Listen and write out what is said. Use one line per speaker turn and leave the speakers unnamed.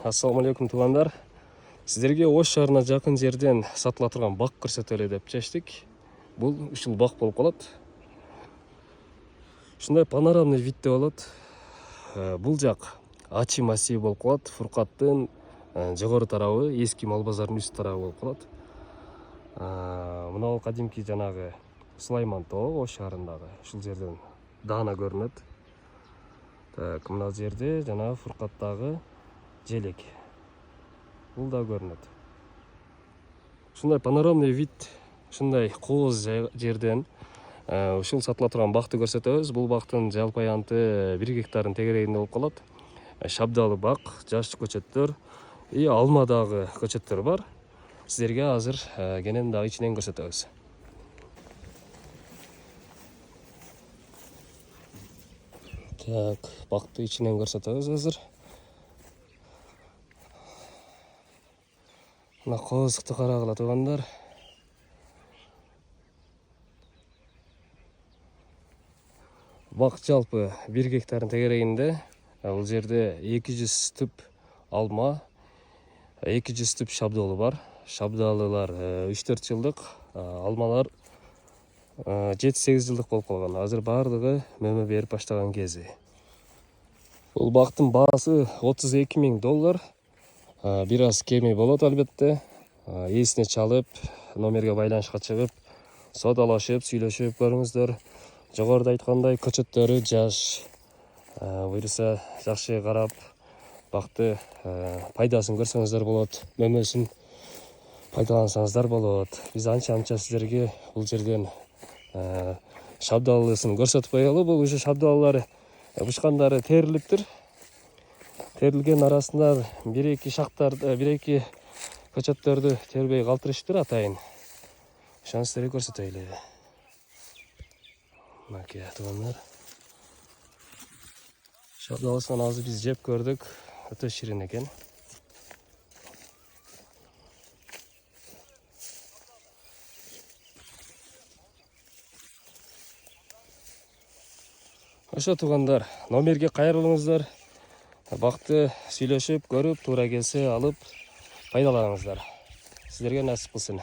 Assalamu алейкум туугандар. Сіздерге Ош шаарына жақын жерден сатыла турган бак көрсөтөлү деп чечтик. Бул ушул бак болуп калат. Ушундай панорамный видте болот. Бул жак Ачи массиви болуп калат. Фуркаттын жогору тарабы, эски мал базарынын үст тарабы болуп калат. Мына бул кадимки жанагы Сулайман тоо Ош шаарындагы ушул жерден даана көрүнөт. Так, мына жерде жанагы Фуркаттагы желек. Бул да көрүнөт. Ушундай панорамный вид, ушундай кооз жерден ушул сатыла турган бакты көрсөтөбүз. Бул бактын жалпы аянты 1 гектардын тегерегинде болуп калат. Шабдалы бак, жаш көчөттөр, алмадагы көчөттөр бар. Сиздерге азыр кенен дагы ичинен көрсөтөбүз. Так, бакты ичинен көрсөтөбүз азыр. Мына коозукту карагыла туугандар. Бак жалпы 1 гектардын тегерегинде. Бул жерде 200 түп алма, 200 түп шабдалы бар. Шабдалылар 3-4 жылдык, алмалар 7-8 жылдык болуп калган. Азыр баардыгы мөмө берип баштаган кези. Бул бактын баасы $32,000. Бир аз кеми болот албетте. Эсине чалып, номерге байланышка чыгып, содалашып, сүйлөшүп көрүңүздөр. Жогоруда айткандай көчөттөрү жаш. Буюрса жакшы карап, бакты пайдасын көрсөңүздөр болот, мөмөсүн пайдалансаңыздар болот. Биз анча сиздерге бул жерден шабдалысын көрсөтүп коелу. Бул уже шабдалылар бышкандары терилиптир. Терилген арасында 1-2 шактарды, 1-2 көчөттөрдү тербей калтырыштыр атайын. Ошону сиздерге көрсөтөйлү. Мынакей туугандар. Шабдалысын азыр биз жеп көрдүк. Өтө ширин экен. Ошо туугандар, номерге кайрылыңыздар. Бакты сүйлөшүп, көрүп, туура келсе алып пайдаланыңыздар. Сиздерге насип кылсын.